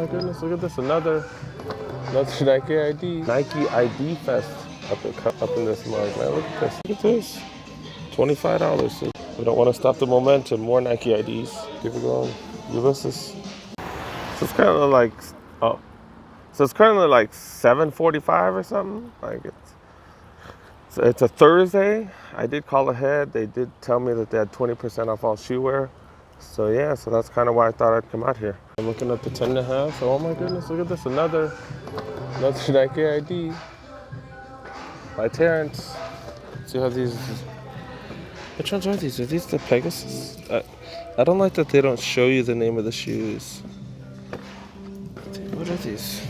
my goodness, look at this. Another Nike ID. Nike ID Fest up in this mug, man. Look at this. Look at this. $25. So we don't want to stop the momentum. More Nike IDs. Keep it going. Ulysses. So it's kind of like, oh. So it's currently like 7:45 or something. Like it's a Thursday. I did call ahead. They did tell me that they had 20% off all shoe wear. So yeah, so that's kind of why I thought I'd come out here. I'm looking at the 10.5. So oh my goodness, look at this. Another Nike ID by Terrence. See how these, which ones are these? Are these the Pegasus? I don't like that they don't show you the name of the shoes. What are these?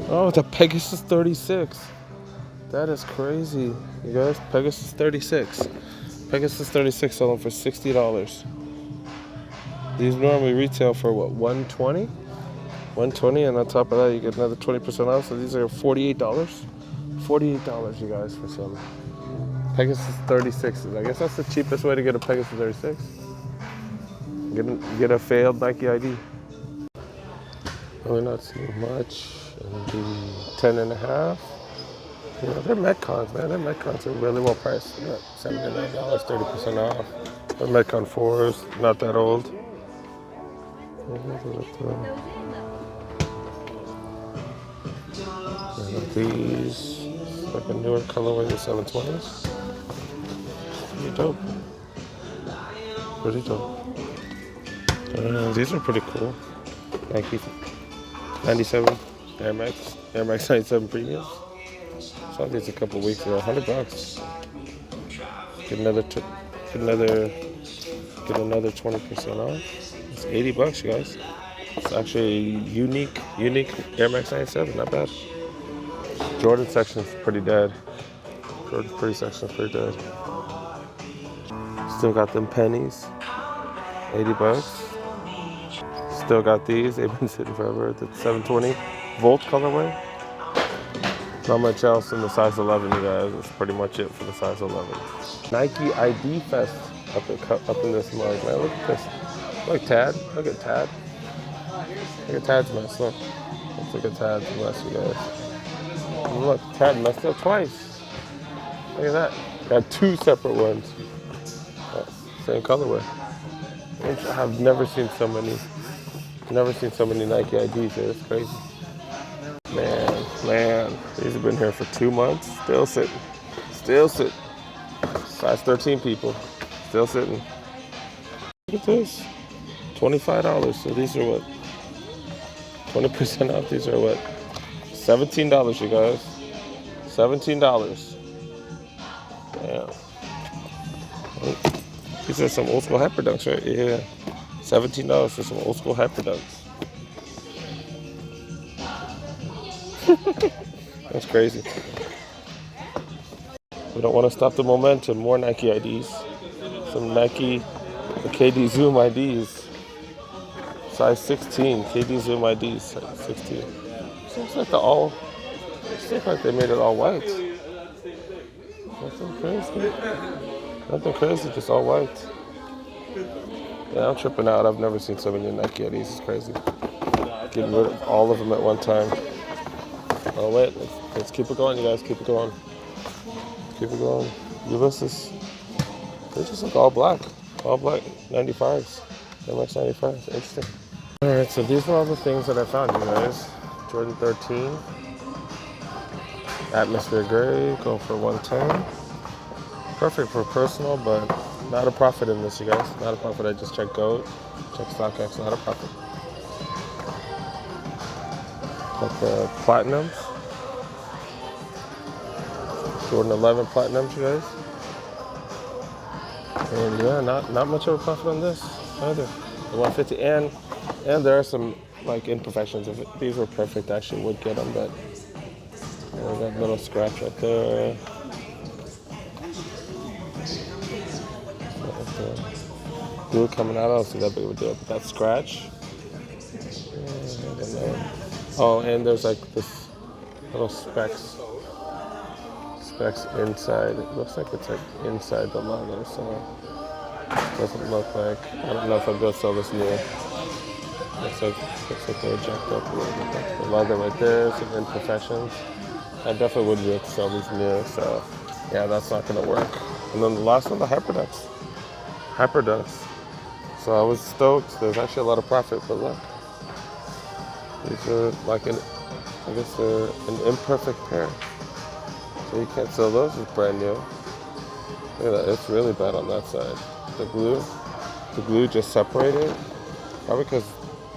Oh, the Pegasus 36. That is crazy, you guys. Pegasus 36. Pegasus 36 selling for $60. These normally retail for what, $120? $120, and on top of that you get another 20% off. So these are $48. $48, you guys, for some Pegasus 36s. I guess that's the cheapest way to get a Pegasus 36. Get a failed Nike ID. Really not seeing much. And the 10.5. You know, they're Metcons, man. Their Metcons are really well priced. They're $79, 30% off. The Metcon 4s, not that old. These, like a newer colorway, the 720s. Pretty dope. Pretty dope. These are pretty cool. Nike 97 Air Max 97 Premiums. Saw these a couple weeks ago. $100. Get another 20% off. It's $80, you guys. It's actually a unique Air Max 97. Not bad. Jordan section's pretty dead. Jordan's section's pretty dead. Still got them pennies. $80. Still got these. They've been sitting forever. The 720 Volt colorway. Not much else in the size 11, you guys. That's pretty much it for the size 11. Nike ID Fest up in this mug, man. Look at this. Look, Tad. Look at Tad. Look at Tad's mess. Look. Let's look at Tad's mess, you guys. Look, Tad messed up twice. Look at that. Got two separate ones. Same colorway. I've never seen so many Nike IDs here. It's crazy. Man, these have been here for 2 months. Still sitting. Size 13 people. Still sitting. Look at this. $25. So these are what? 20% off. These are what? $17, you guys. $17. Damn. These are some old school hyper dunks, right? Yeah. $17 for some old school hyper dunks. That's crazy. We don't want to stop the momentum. More Nike IDs. Some Nike KD Zoom IDs. Size 16. KD Zoom IDs. Size 16. Seems like they made it all white. Nothing crazy, just all white. Yeah, I'm tripping out. I've never seen so many Nike IDs. It's crazy. Getting rid of all of them at one time. Oh wait, let's keep it going, you guys. Keep it going. Ulysses. They just look all black. 95s. MX 95s. Interesting. Alright, so these are all the things that I found, you guys. Jordan 13. Atmosphere gray, going for 110. Perfect for personal, but not a profit in this, you guys. Not a profit. I just checked GOAT, checked StockX, not a profit. Got the platinums. Jordan 11 platinums, you guys. And yeah, not much of a profit on this either. The 150, and there are some like imperfections. If these were perfect, I actually would get them, but that little scratch right there. Glue coming out, I don't see that big of a deal, but that scratch. I don't know. Oh, and there's like this little specks inside. It looks like it's like inside the leather, so Doesn't look like, I don't know if I'm gonna sell this new. Looks like they're jacked up a little bit. The leather right there, some imperfections. I definitely wouldn't be able to sell these new, so yeah, that's not gonna work. And then the last one, the hyperducts. Hyperducts. So I was stoked. There's actually a lot of profit, but look. These are like I guess they're an imperfect pair. So you can't sell those as brand new. Look at that, it's really bad on that side. The glue just separated. Probably because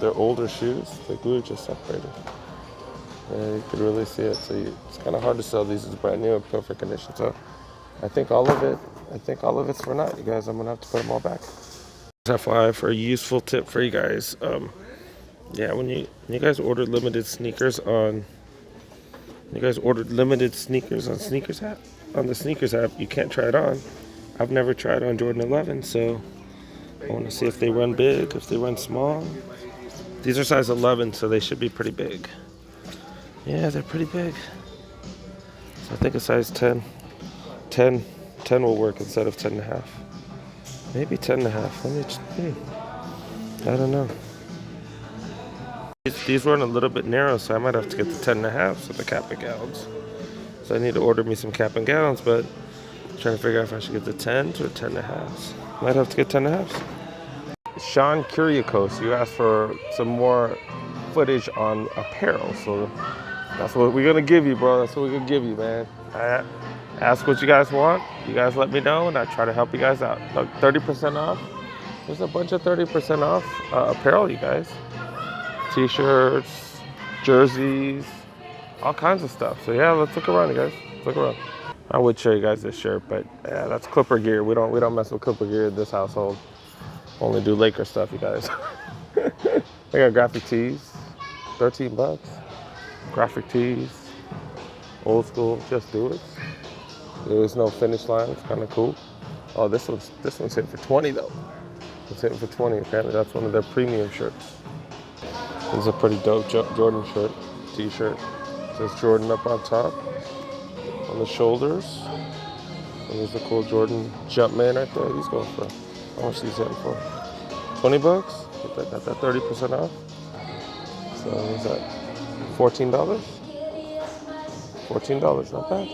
they're older shoes, the glue just separated. And you can really see it. So it's kind of hard to sell these as brand new in perfect condition. So I think all of it's for naught, you guys. I'm gonna have to put them all back. FYI, for a useful tip for you guys. Yeah, when you guys ordered limited sneakers on Sneakers app, on the Sneakers app, you can't try it on. I've never tried on Jordan 11, so I want to see if they run big, if they run small. These are size 11, so they should be pretty big. Yeah, they're pretty big. So I think a size 10 will work instead of 10 and a half. Maybe 10 and a half. I don't know. These run a little bit narrow, so I might have to get the 10 and a half for the cap and gowns. So I need to order me some cap and gowns, but I'm trying to figure out if I should get the 10s or 10 and a halves. Might have to get 10 and a halves. Sean Kuriakos, you asked for some more footage on apparel, so that's what we're gonna give you, bro. That's what we're gonna give you, man. Ask what you guys want. You guys let me know, and I try to help you guys out. Look, 30% off. There's a bunch of 30% off apparel, you guys. T-shirts, jerseys, all kinds of stuff. So yeah, let's look around, you guys. Let's look around. I would show you guys this shirt, but yeah, that's Clipper gear. We don't mess with Clipper gear in this household. Only do Laker stuff, you guys. They got graphic tees, $13. Graphic tees, old school, just do it. There's no finish line. It's kind of cool. Oh, this one's hitting for 20 though. It's hitting for 20. Apparently, that's one of their premium shirts. This is a pretty dope Jordan shirt, t-shirt. It says Jordan up on top, on the shoulders. And there's a cool Jordan Jumpman right there. He's going for, how much these hitting for? $20? Got that 30% off. So is that $14? $14, not bad.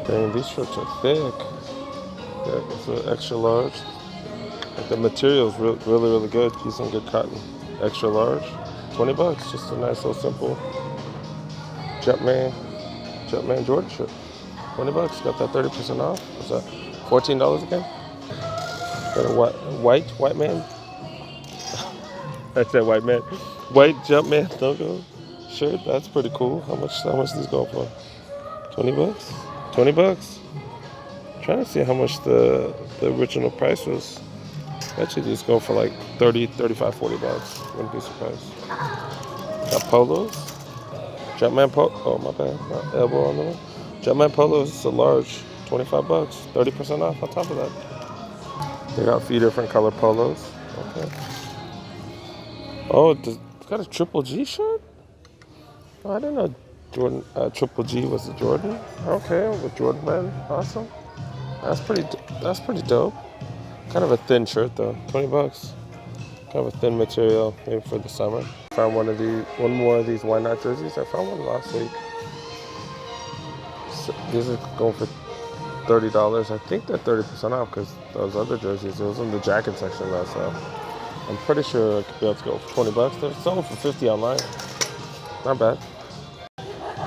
Dang, these shirts are thick. Yeah, it's an extra large. Like the material is really good. Using good cotton. Extra large. $20. Just a nice little simple Jumpman Jordan shirt. $20. Got that 30% off. What's that? $14 again? Got a white man. I said white man. White Jumpman logo shirt. That's pretty cool. How much is this going for? $20? $20? Trying to see how much the original price was. Actually, these go for like 30, 35, $40. Wouldn't be surprised. Got polos. Jumpman polo. Oh, my bad. My elbow on the one. Jumpman polos. It's a large. $25. 30% off on top of that. They got a few different color polos. Okay. Oh, it's got a Triple G shirt? Oh, I didn't know Jordan Triple G was a Jordan. Okay, with Jordan man. Awesome. That's pretty dope. Kind of a thin shirt though. $20. Kind of a thin material, maybe for the summer. Found one more of these Why Not jerseys. I found one last week. So these are going for $30. I think they're 30% off because those other jerseys, it was in the jacket section though, so I'm pretty sure I could be able to go for $20. They're selling for $50 online. Not bad.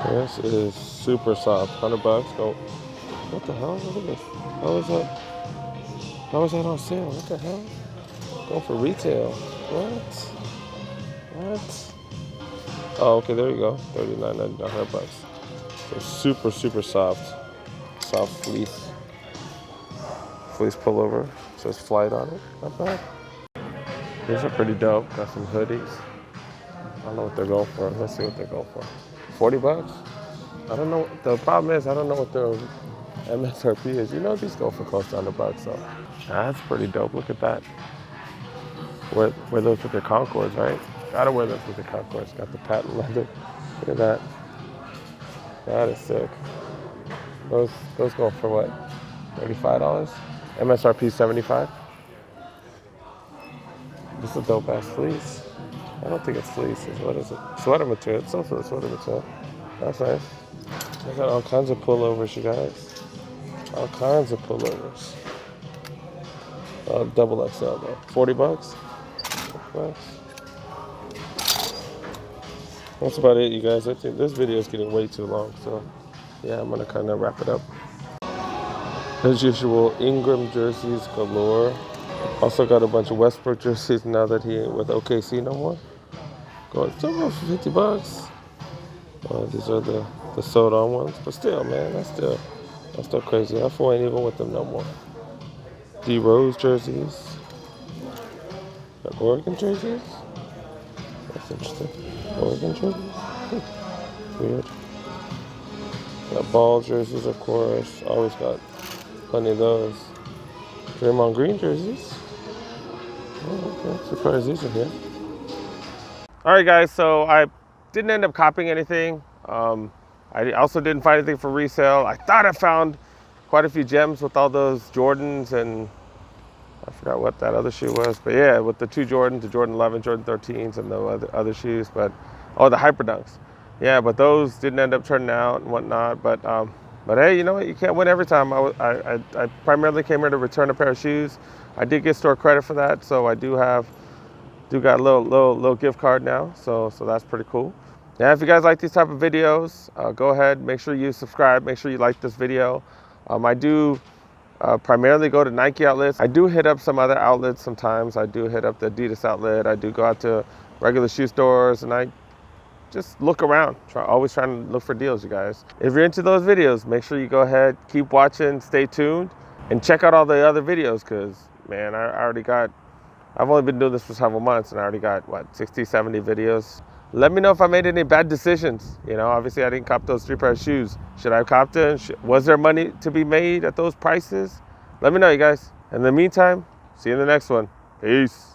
This is super soft. $100. Go. What the hell? Look at this. How is that on sale? What the hell? Going for retail. What? Oh, okay, there you go. $39.99, $100. So super soft. Soft fleece. Fleece pullover. It says Flight on it. Not bad. These are pretty dope. Got some hoodies. I don't know what they're going for. Let's see what they're going for. $40? I don't know. The problem is I don't know what their MSRP is. You know these go for close to $100, so that's pretty dope. Look at that. Wear those with your Concords, right? Gotta wear those with your Concords. Got the patent leather. Look at that. That is sick. Those go for what? $35? MSRP $75. This is a dope ass fleece. I don't think it's fleece. What is it? Sweater material. It's also a sweater material. That's nice. I got all kinds of pullovers, you guys. All kinds of pullovers. Double XL though. 40 bucks. Nice. That's about it, you guys. I think this video is getting way too long, so yeah, I'm gonna kind of wrap it up. As usual, Ingram jerseys galore. Also got a bunch of Westbrook jerseys now that he ain't with OKC no more. Going somewhere for 50 bucks. These are the sold on ones, but still, man, that's still crazy. That fool ain't even with them no more. D Rose jerseys. Got Oregon jerseys. That's interesting. Oregon jerseys. Weird. Got ball jerseys, of course. Always got plenty of those. Draymond Green jerseys. Oh, okay. Surprised these are here. All right, guys. So I didn't end up copying anything. I also didn't find anything for resale. I thought I found quite a few gems with all those Jordans, and I forgot what that other shoe was. But yeah, with the two Jordans, the Jordan 11, Jordan 13s, and the other shoes. But the Hyper Dunks. Yeah, but those didn't end up turning out and whatnot. But hey, you know what? You can't win every time. I primarily came here to return a pair of shoes. I did get store credit for that, so I do got a little gift card now. So that's pretty cool. Yeah, if you guys like these type of videos, go ahead, make sure you subscribe, make sure you like this video. I do primarily go to Nike outlets. I do hit up some other outlets sometimes. I do hit up the Adidas outlet. I do go out to regular shoe stores, and I just look around. Always trying to look for deals, you guys. If you're into those videos, make sure you go ahead, keep watching, stay tuned, and check out all the other videos, because, man, I've only been doing this for several months, and I already got, 60, 70 videos. Let me know if I made any bad decisions. You know, obviously I didn't cop those 3 pair of shoes. Should I have copped them? Was there money to be made at those prices? Let me know, you guys. In the meantime, see you in the next one. Peace.